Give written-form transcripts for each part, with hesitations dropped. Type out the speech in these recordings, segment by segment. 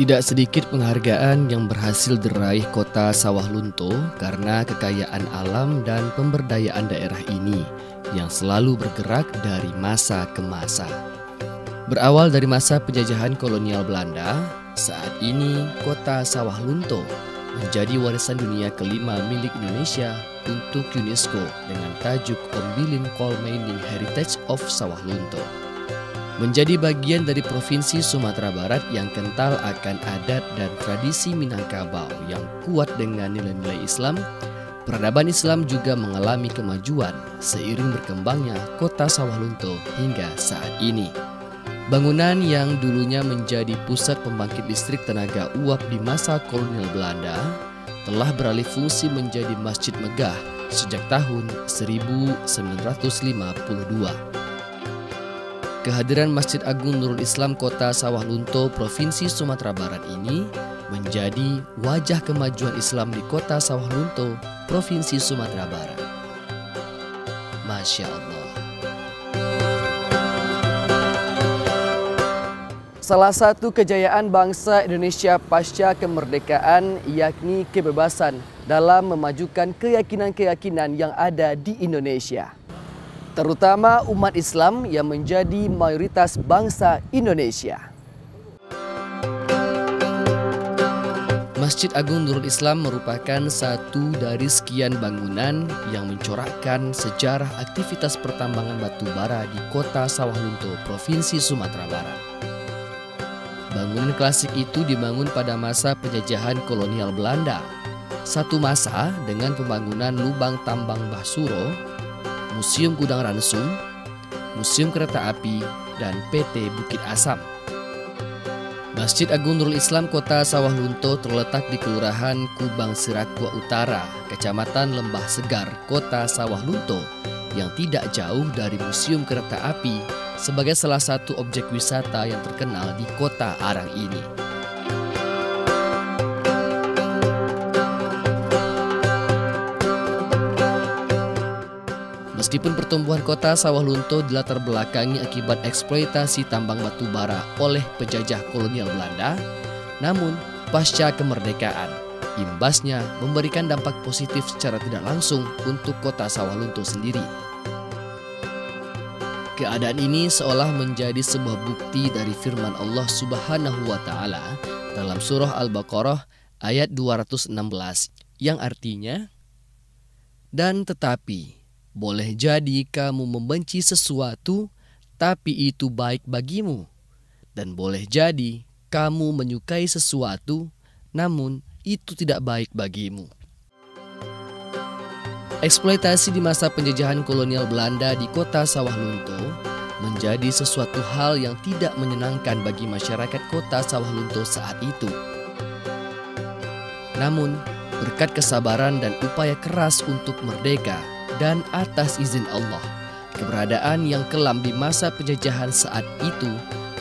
Tidak sedikit penghargaan yang berhasil diraih kota Sawah Lunto karena kekayaan alam dan pemberdayaan daerah ini yang selalu bergerak dari masa ke masa. Berawal dari masa penjajahan kolonial Belanda, saat ini kota Sawah Lunto menjadi warisan dunia kelima milik Indonesia untuk UNESCO dengan tajuk Ombilin Coal Mining Heritage of Sawah Lunto. Menjadi bagian dari Provinsi Sumatera Barat yang kental akan adat dan tradisi Minangkabau yang kuat dengan nilai-nilai Islam, peradaban Islam juga mengalami kemajuan seiring berkembangnya kota Sawah Lunto hingga saat ini. Bangunan yang dulunya menjadi pusat pembangkit listrik tenaga uap di masa kolonial Belanda telah beralih fungsi menjadi masjid megah sejak tahun 1952. Kehadiran Masjid Agung Nurul Islam Kota Sawah Lunto, Provinsi Sumatera Barat ini menjadi wajah kemajuan Islam di Kota Sawah Lunto, Provinsi Sumatera Barat. Masya Allah. Salah satu kejayaan bangsa Indonesia pasca kemerdekaan yakni kebebasan dalam memajukan keyakinan-keyakinan yang ada di Indonesia, terutama umat Islam yang menjadi mayoritas bangsa Indonesia. Masjid Agung Nurul Islam merupakan satu dari sekian bangunan yang mencorakkan sejarah aktivitas pertambangan batu bara di Kota Sawah Lunto, Provinsi Sumatera Barat. Bangunan klasik itu dibangun pada masa penjajahan kolonial Belanda. Satu masa dengan pembangunan lubang tambang Basuro, Museum Gudang Ransum, Museum Kereta Api, dan PT Bukit Asam. Masjid Agung Nurul Islam Kota Sawah Lunto terletak di Kelurahan Kubang Sirakwa Utara, Kecamatan Lembah Segar, Kota Sawah Lunto, yang tidak jauh dari Museum Kereta Api sebagai salah satu objek wisata yang terkenal di Kota Arang ini. Meskipun pertumbuhan Kota Sawah Lunto dilatar belakangi akibat eksploitasi tambang batu bara oleh penjajah kolonial Belanda, namun pasca kemerdekaan, imbasnya memberikan dampak positif secara tidak langsung untuk Kota Sawah Lunto sendiri. Keadaan ini seolah menjadi sebuah bukti dari firman Allah Subhanahu wa Ta'ala dalam surah Al-Baqarah ayat 216 yang artinya, "Dan tetapi boleh jadi kamu membenci sesuatu, tapi itu baik bagimu. Dan boleh jadi kamu menyukai sesuatu, namun itu tidak baik bagimu." Eksploitasi di masa penjajahan kolonial Belanda di Kota Sawah Lunto menjadi sesuatu hal yang tidak menyenangkan bagi masyarakat Kota Sawah Lunto saat itu. Namun, berkat kesabaran dan upaya keras untuk merdeka dan atas izin Allah, keberadaan yang kelam di masa penjajahan saat itu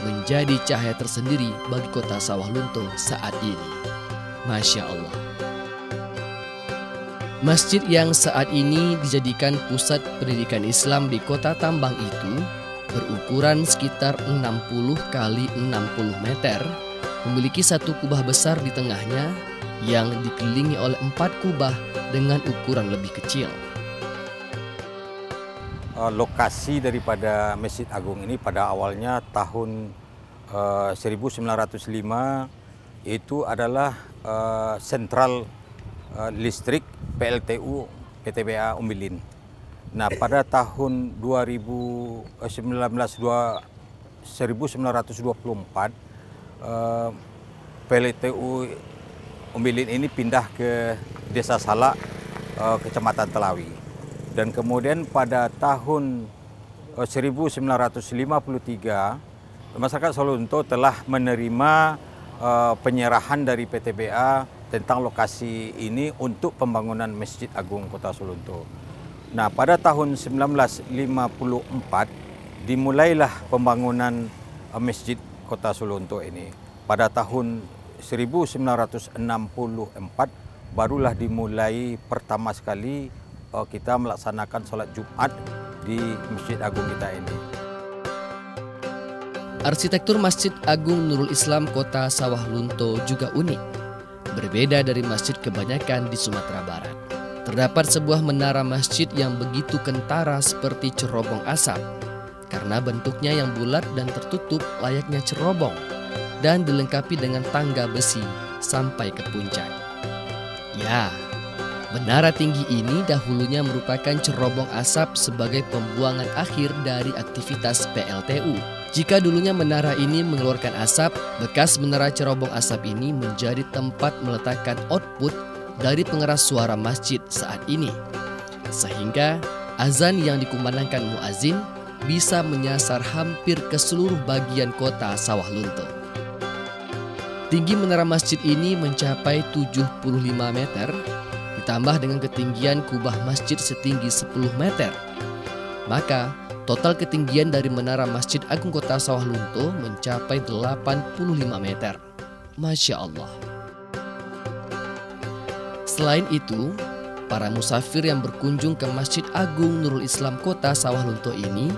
menjadi cahaya tersendiri bagi Kota Sawah Lunto saat ini. Masya Allah. Masjid yang saat ini dijadikan pusat pendidikan Islam di kota tambang itu berukuran sekitar 60 kali 60 meter, memiliki satu kubah besar di tengahnya yang dikelilingi oleh 4 kubah dengan ukuran lebih kecil. Lokasi daripada Masjid Agung ini pada awalnya tahun 1905 itu adalah sentral listrik PLTU PTBA Ombilin. Nah, pada tahun 1924 PLTU Ombilin ini pindah ke Desa Salak, Kecamatan Telawi. Dan kemudian pada tahun 1953 masyarakat Sawah Lunto telah menerima penyerahan dari PTBA tentang lokasi ini untuk pembangunan Masjid Agung Kota Sawah Lunto. Nah, pada tahun 1954 dimulailah pembangunan Masjid Kota Sawah Lunto ini. Pada tahun 1964 barulah dimulai pertama sekali kita melaksanakan sholat Jumat di Masjid Agung kita ini. Arsitektur Masjid Agung Nurul Islam Kota Sawah Lunto juga unik. Berbeda dari masjid kebanyakan di Sumatera Barat. Terdapat sebuah menara masjid yang begitu kentara seperti cerobong asap. Karena bentuknya yang bulat dan tertutup layaknya cerobong. Dan dilengkapi dengan tangga besi sampai ke puncak. Ya, menara tinggi ini dahulunya merupakan cerobong asap sebagai pembuangan akhir dari aktivitas PLTU. Jika dulunya menara ini mengeluarkan asap, bekas menara cerobong asap ini menjadi tempat meletakkan output dari pengeras suara masjid saat ini. Sehingga azan yang dikumandangkan muazin bisa menyasar hampir ke seluruh bagian kota Sawah Lunto. Tinggi menara masjid ini mencapai 75 meter, ditambah dengan ketinggian kubah masjid setinggi 10 meter. Maka total ketinggian dari menara Masjid Agung Kota Sawah Lunto mencapai 85 meter. Masya Allah. Selain itu, para musafir yang berkunjung ke Masjid Agung Nurul Islam Kota Sawah Lunto ini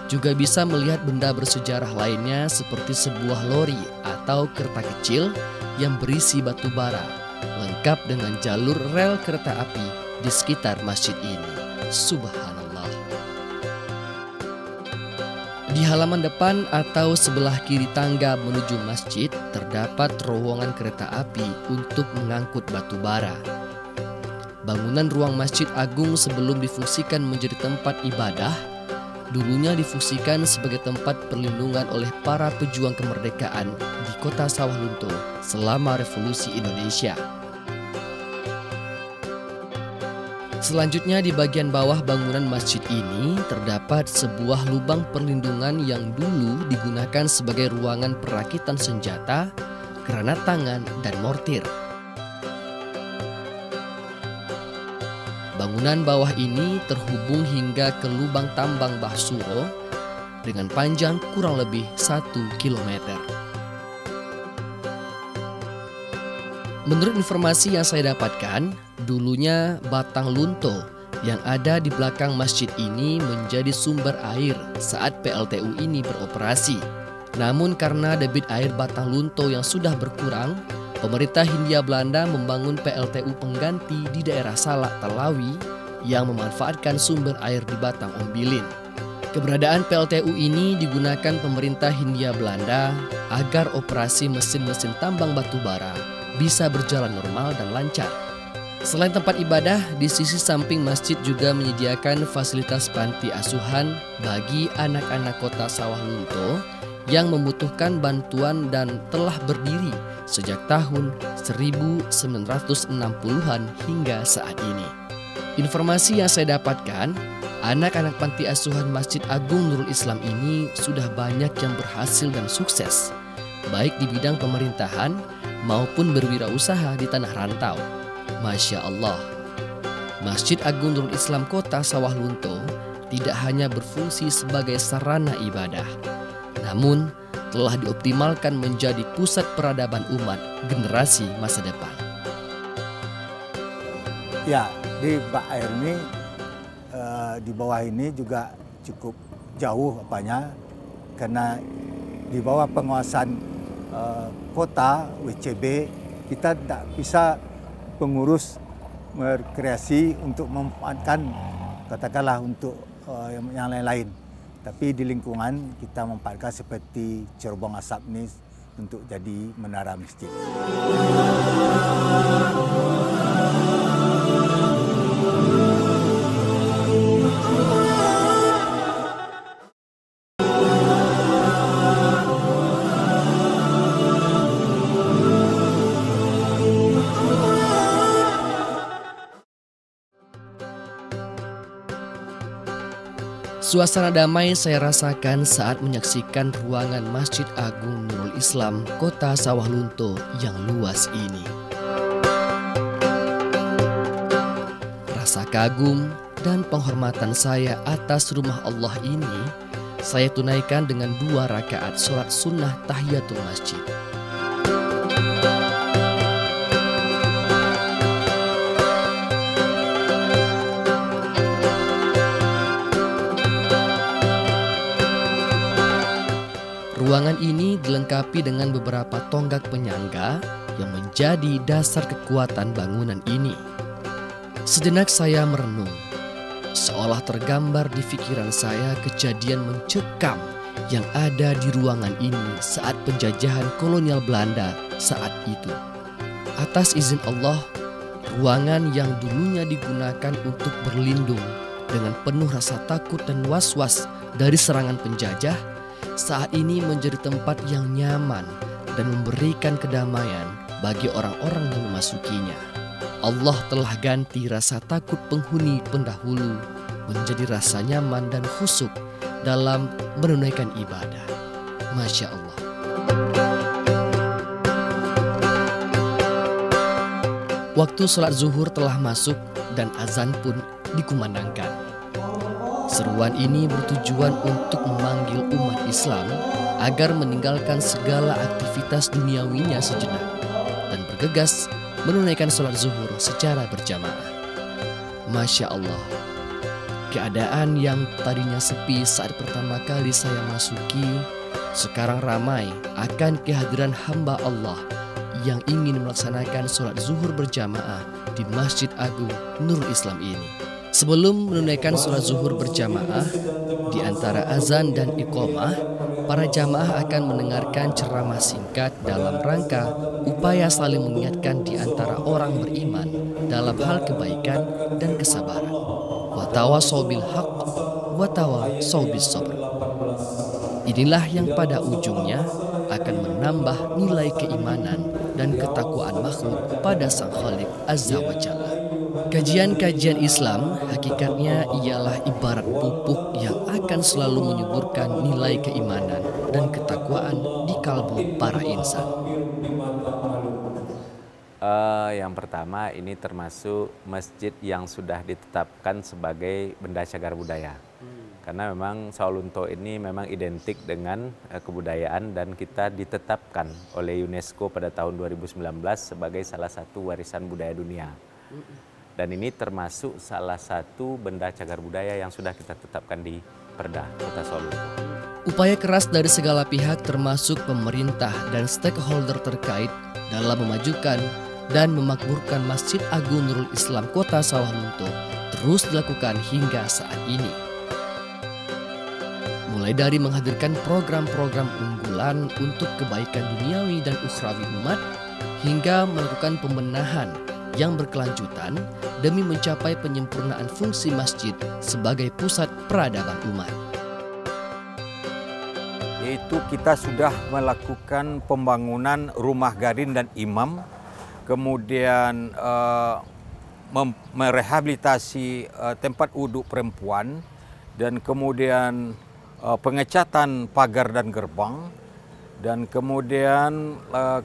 juga bisa melihat benda bersejarah lainnya seperti sebuah lori atau kereta kecil yang berisi batu bara, lengkap dengan jalur rel kereta api di sekitar masjid ini. Subhanallah. Di halaman depan atau sebelah kiri tangga menuju masjid terdapat terowongan kereta api untuk mengangkut batu bara. Bangunan ruang Masjid Agung sebelum difungsikan menjadi tempat ibadah, dulunya difungsikan sebagai tempat perlindungan oleh para pejuang kemerdekaan di Kota Sawah Lunto selama Revolusi Indonesia. Selanjutnya di bagian bawah bangunan masjid ini terdapat sebuah lubang perlindungan yang dulu digunakan sebagai ruangan perakitan senjata, granat tangan, dan mortir. Bangunan bawah ini terhubung hingga ke lubang tambang Bah Suro dengan panjang kurang lebih 1 kilometer. Menurut informasi yang saya dapatkan, dulunya Batang Lunto yang ada di belakang masjid ini menjadi sumber air saat PLTU ini beroperasi. Namun karena debit air Batang Lunto yang sudah berkurang, pemerintah Hindia Belanda membangun PLTU pengganti di daerah Salak Talawi yang memanfaatkan sumber air di Batang Ombilin. Keberadaan PLTU ini digunakan pemerintah Hindia Belanda agar operasi mesin-mesin tambang batu bara bisa berjalan normal dan lancar. Selain tempat ibadah, di sisi samping masjid juga menyediakan fasilitas panti asuhan bagi anak-anak Kota Sawah Lunto yang membutuhkan bantuan dan telah berdiri sejak tahun 1960-an hingga saat ini. Informasi yang saya dapatkan, anak-anak panti asuhan Masjid Agung Nurul Islam ini sudah banyak yang berhasil dan sukses, baik di bidang pemerintahan maupun berwirausaha di tanah rantau. Masya Allah. Masjid Agung Nurul Islam Kota Sawah Lunto tidak hanya berfungsi sebagai sarana ibadah, namun telah dioptimalkan menjadi pusat peradaban umat generasi masa depan. Ya, di bak air ini, di bawah ini juga cukup jauh apanya, karena di bawah penguasaan kota WCB kita tidak bisa pengurus berkreasi untuk memanfaatkan katakanlah untuk yang lain-lain. Tapi di lingkungan kita memanfaatkan seperti cerobong asap ini untuk jadi menara masjid. Suasana damai saya rasakan saat menyaksikan ruangan Masjid Agung Nurul Islam Kota Sawah Lunto yang luas ini. Rasa kagum dan penghormatan saya atas rumah Allah ini saya tunaikan dengan 2 rakaat sholat sunnah tahiyatul masjid. Ruangan ini dilengkapi dengan beberapa tonggak penyangga yang menjadi dasar kekuatan bangunan ini. Sejenak saya merenung, seolah tergambar di pikiran saya kejadian mencekam yang ada di ruangan ini saat penjajahan kolonial Belanda saat itu. Atas izin Allah, ruangan yang dulunya digunakan untuk berlindung dengan penuh rasa takut dan was-was dari serangan penjajah, saat ini menjadi tempat yang nyaman dan memberikan kedamaian bagi orang-orang yang memasukinya. Allah telah ganti rasa takut penghuni pendahulu menjadi rasa nyaman dan khusyuk dalam menunaikan ibadah. Masya Allah. Waktu sholat zuhur telah masuk dan azan pun dikumandangkan. Seruan ini bertujuan untuk memanggil umat Islam agar meninggalkan segala aktivitas duniawinya sejenak dan bergegas menunaikan sholat zuhur secara berjamaah. Masya Allah, keadaan yang tadinya sepi saat pertama kali saya masuki, sekarang ramai akan kehadiran hamba Allah yang ingin melaksanakan sholat zuhur berjamaah di Masjid Agung Nurul Islam ini. Sebelum menunaikan sholat zuhur berjamaah, di antara azan dan iqamah, para jamaah akan mendengarkan ceramah singkat dalam rangka upaya saling mengingatkan di antara orang beriman dalam hal kebaikan dan kesabaran. Wa tawassaw bil haqq wa tawassaw bis sabr. Inilah yang pada ujungnya akan menambah nilai keimanan dan ketakwaan makhluk pada Sang Khalik Azza wa Jalla. Kajian-kajian Islam hakikatnya ialah ibarat pupuk yang akan selalu menyuburkan nilai keimanan dan ketakwaan di kalbu para insan. Yang pertama, ini termasuk masjid yang sudah ditetapkan sebagai benda cagar budaya. Karena memang Sawalunto ini memang identik dengan kebudayaan dan kita ditetapkan oleh UNESCO pada tahun 2019 sebagai salah satu warisan budaya dunia. Dan ini termasuk salah satu benda cagar budaya yang sudah kita tetapkan di Perda Kota Sawalunto. Upaya keras dari segala pihak termasuk pemerintah dan stakeholder terkait dalam memajukan dan memakmurkan Masjid Agung Nurul Islam Kota Sawalunto terus dilakukan hingga saat ini. Mulai dari menghadirkan program-program unggulan untuk kebaikan duniawi dan ukhrawi umat, hingga melakukan pembenahan yang berkelanjutan demi mencapai penyempurnaan fungsi masjid sebagai pusat peradaban umat. Yaitu kita sudah melakukan pembangunan rumah gadin dan imam, kemudian merehabilitasi tempat wudhu perempuan, dan kemudian pengecatan pagar dan gerbang, dan kemudian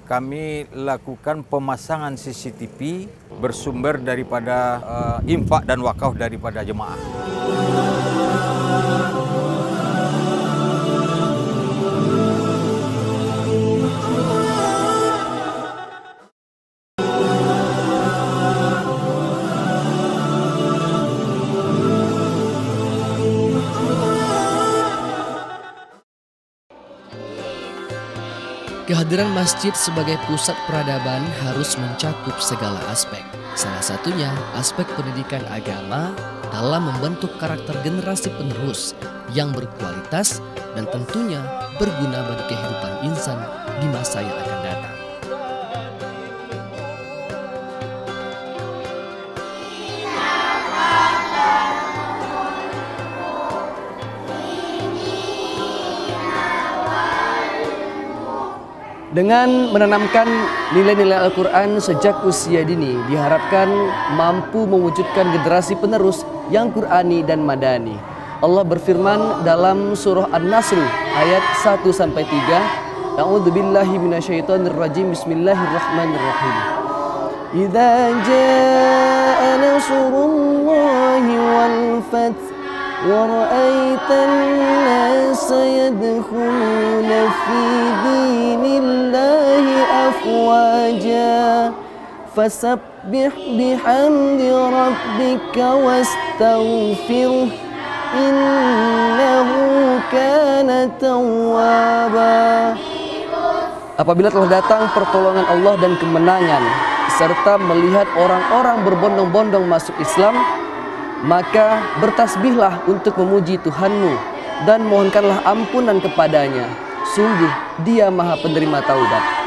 kami lakukan pemasangan CCTV bersumber daripada infak dan wakaf daripada jemaah. Kehadiran masjid sebagai pusat peradaban harus mencakup segala aspek. Salah satunya aspek pendidikan agama dalam membentuk karakter generasi penerus yang berkualitas dan tentunya berguna bagi kehidupan insan di masa yang akan datang. Dengan menanamkan nilai-nilai Al-Quran sejak usia dini, diharapkan mampu mewujudkan generasi penerus yang Qur'ani dan Madani. Allah berfirman dalam surah An-Nasr ayat 1-3, A'udzubillahi minasyaitonirrajim, Bismillahirrahmanirrahim. Idza jaa nasrullahi wal fath ورأيت الناس يدخلون في دين الله أفواجا فسبح بحمد ربك واستغفره إنه كان توابا. Apabila telah datang pertolongan Allah dan kemenangan, serta melihat orang-orang berbondong-bondong masuk Islam, maka bertasbihlah untuk memuji Tuhanmu dan mohonkanlah ampunan kepadanya. Sungguh Dia Maha Penerima Taubat.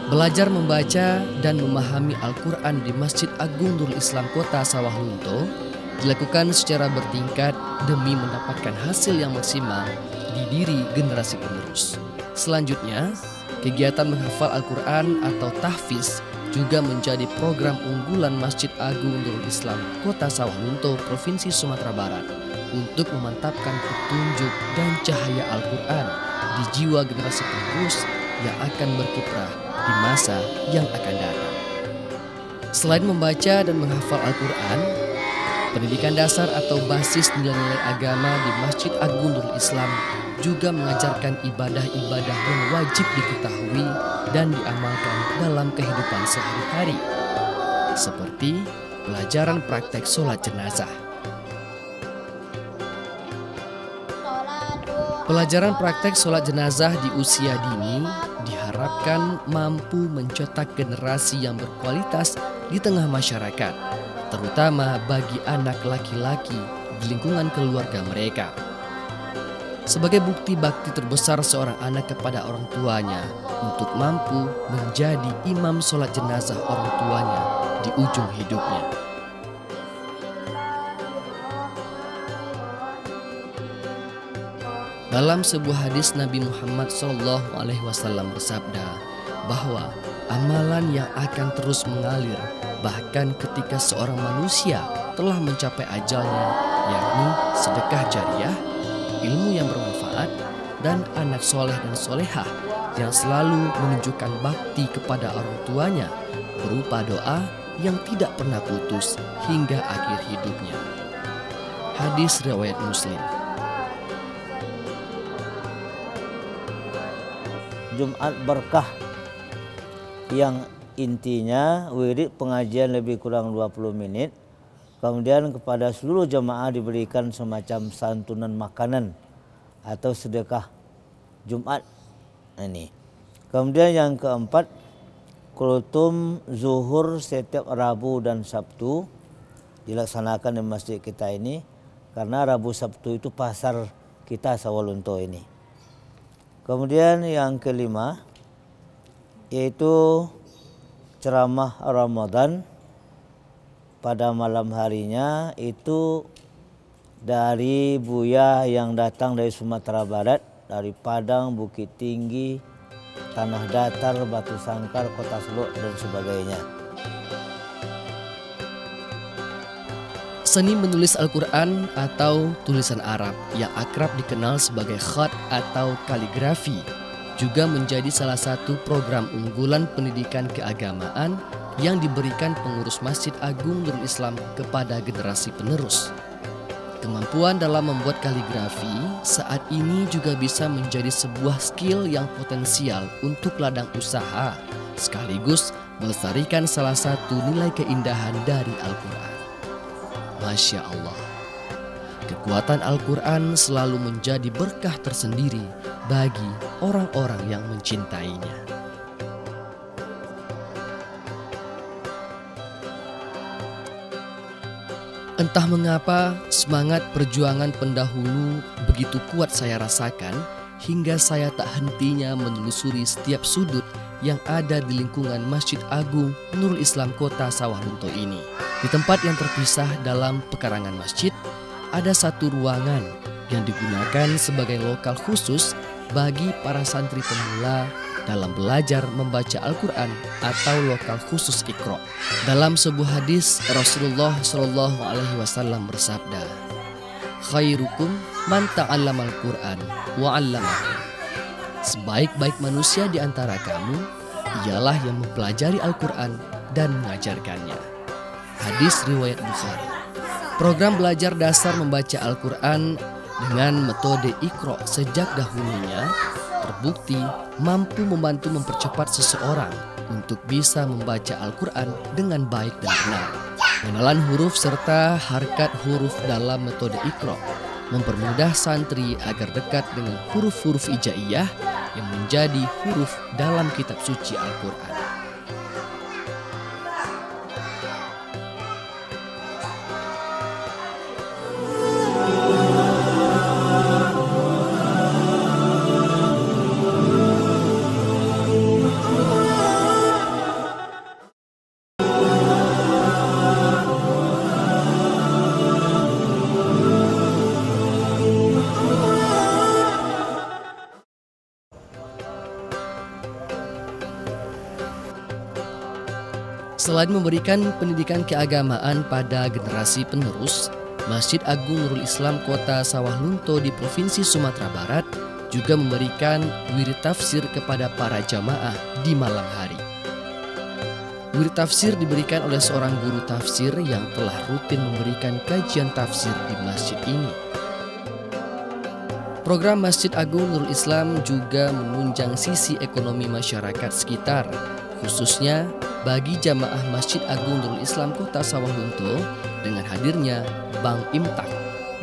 Belajar membaca dan memahami Al-Quran di Masjid Agung Nurul Islam Kota Sawah Lunto dilakukan secara bertingkat demi mendapatkan hasil yang maksimal di diri generasi penerus. Selanjutnya, kegiatan menghafal Al-Quran atau tahfiz juga menjadi program unggulan Masjid Agung Nurul Islam Kota Sawah Lunto, Provinsi Sumatera Barat untuk memantapkan petunjuk dan cahaya Al-Quran di jiwa generasi penerus yang akan berkiprah di masa yang akan datang. Selain membaca dan menghafal Al-Quran, pendidikan dasar atau basis nilai-nilai agama di Masjid Agung Nurul Islam juga mengajarkan ibadah-ibadah yang wajib diketahui dan diamalkan dalam kehidupan sehari-hari, seperti pelajaran praktek sholat jenazah. Pelajaran praktek sholat jenazah di usia dini diharapkan mampu mencetak generasi yang berkualitas di tengah masyarakat, terutama bagi anak laki-laki di lingkungan keluarga mereka. Sebagai bukti bakti terbesar seorang anak kepada orang tuanya untuk mampu menjadi imam sholat jenazah orang tuanya di ujung hidupnya. Dalam sebuah hadis Nabi Muhammad SAW bersabda bahwa amalan yang akan terus mengalir bahkan ketika seorang manusia telah mencapai ajalnya, yakni sedekah jariah, ilmu yang bermanfaat, dan anak soleh dan solehah yang selalu menunjukkan bakti kepada orang tuanya berupa doa yang tidak pernah putus hingga akhir hidupnya. Hadis riwayat Muslim. Jumat Berkah yang intinya wirid pengajian lebih kurang 20 menit. Kemudian kepada seluruh jemaah diberikan semacam santunan makanan atau sedekah Jumat ini. Kemudian yang keempat, kultum zuhur setiap Rabu dan Sabtu dilaksanakan di masjid kita ini, karena Rabu Sabtu itu pasar kita Sawah Lunto ini. Kemudian yang kelima yaitu ceramah Ramadan pada malam harinya, itu dari Buya yang datang dari Sumatera Barat, dari Padang, Bukit Tinggi, Tanah Datar, Batu Sangkar, Kota Solo dan sebagainya. Seni menulis Al-Quran atau tulisan Arab yang akrab dikenal sebagai khat atau kaligrafi juga menjadi salah satu program unggulan pendidikan keagamaan yang diberikan pengurus Masjid Agung Nurul Islam kepada generasi penerus. Kemampuan dalam membuat kaligrafi saat ini juga bisa menjadi sebuah skill yang potensial untuk ladang usaha, sekaligus melestarikan salah satu nilai keindahan dari Al-Quran. Masya Allah, kekuatan Al-Quran selalu menjadi berkah tersendiri bagi orang-orang yang mencintainya. Entah mengapa semangat perjuangan pendahulu begitu kuat saya rasakan, hingga saya tak hentinya menelusuri setiap sudut yang ada di lingkungan Masjid Agung Nurul Islam Kota Sawah Lunto ini. Di tempat yang terpisah dalam pekarangan masjid, ada satu ruangan yang digunakan sebagai lokal khusus bagi para santri pemula dalam belajar membaca Al-Quran atau lokal khusus Iqra. Dalam sebuah hadis, Rasulullah SAW bersabda, "Khairukum man ta'allama al-Quran wa 'allamahu." Sebaik-baik manusia di antara kamu ialah yang mempelajari Al-Quran dan mengajarkannya. Hadis riwayat Bukhari. Program belajar dasar membaca Al-Quran dengan metode Iqra sejak dahulunya terbukti mampu membantu mempercepat seseorang untuk bisa membaca Al-Quran dengan baik dan benar. Pengenalan huruf serta harkat huruf dalam metode Iqra mempermudah santri agar dekat dengan huruf-huruf hijaiyah yang menjadi huruf dalam kitab suci Al-Quran. Selain memberikan pendidikan keagamaan pada generasi penerus, Masjid Agung Nurul Islam Kota Sawah Lunto di Provinsi Sumatera Barat juga memberikan wirid tafsir kepada para jamaah di malam hari. Wirid tafsir diberikan oleh seorang guru tafsir yang telah rutin memberikan kajian tafsir di masjid ini. Program Masjid Agung Nurul Islam juga menunjang sisi ekonomi masyarakat sekitar, khususnya bagi jamaah Masjid Agung Nurul Islam Kota Sawah Lunto dengan hadirnya Bank Imtak.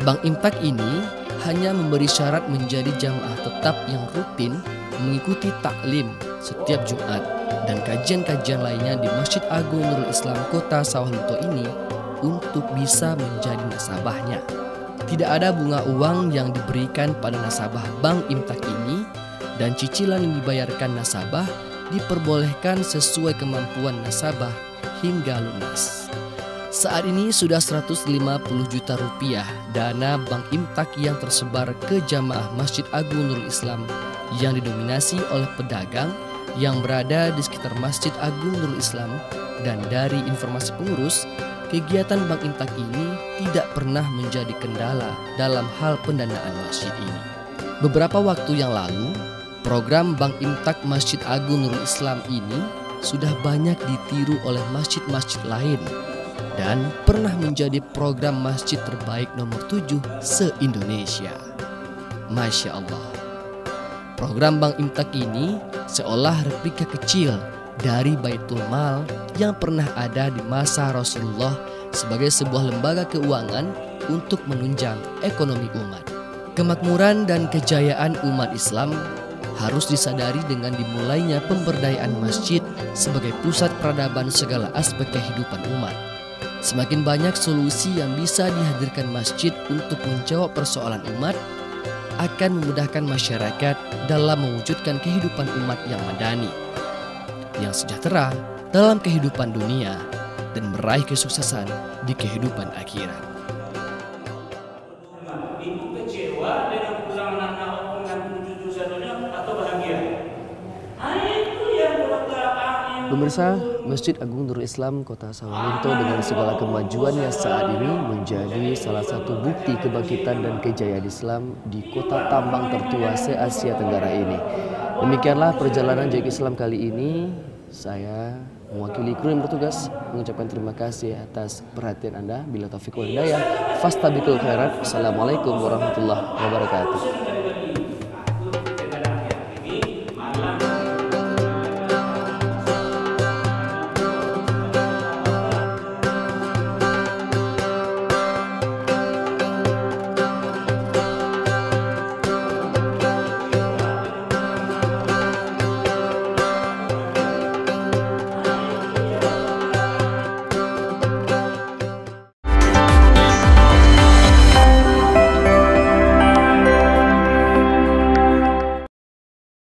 Bank Imtak ini hanya memberi syarat menjadi jamaah tetap yang rutin mengikuti taklim setiap Jumat dan kajian-kajian lainnya di Masjid Agung Nurul Islam Kota Sawah Lunto ini untuk bisa menjadi nasabahnya. Tidak ada bunga uang yang diberikan pada nasabah Bank Imtak ini dan cicilan yang dibayarkan nasabah diperbolehkan sesuai kemampuan nasabah hingga lunas. Saat ini sudah 150 juta rupiah dana Bank Imtak yang tersebar ke jamaah Masjid Agung Nurul Islam yang didominasi oleh pedagang yang berada di sekitar Masjid Agung Nurul Islam. Dan dari informasi pengurus, kegiatan Bank Imtak ini tidak pernah menjadi kendala dalam hal pendanaan masjid ini. Beberapa waktu yang lalu, program Bank Imtak Masjid Agung Nurul Islam ini sudah banyak ditiru oleh masjid-masjid lain dan pernah menjadi program masjid terbaik nomor 7 se-Indonesia. Masya Allah. Program Bank Imtak ini seolah replika kecil dari Baitul Mal yang pernah ada di masa Rasulullah sebagai sebuah lembaga keuangan untuk menunjang ekonomi umat. Kemakmuran dan kejayaan umat Islam harus disadari dengan dimulainya pemberdayaan masjid sebagai pusat peradaban segala aspek kehidupan umat. Semakin banyak solusi yang bisa dihadirkan masjid untuk menjawab persoalan umat akan memudahkan masyarakat dalam mewujudkan kehidupan umat yang madani, yang sejahtera dalam kehidupan dunia dan meraih kesuksesan di kehidupan akhirat. Ibu kecewa dengan pulang anak dengan 7 dosa-dosanya atau bahagia? Itu yang Pemirsa, Masjid Agung Nurul Islam Kota Sawah Lunto dengan segala kemajuannya saat ini menjadi salah satu bukti kebangkitan dan kejayaan Islam di kota tambang tertua se-Asia Tenggara ini. Demikianlah perjalanan Jeki Islam kali ini. Saya mewakili kru yang bertugas mengucapkan terima kasih atas perhatian Anda. Bila taufiq wal hidayah, fastabiqul khairat. Assalamualaikum warahmatullahi wabarakatuh.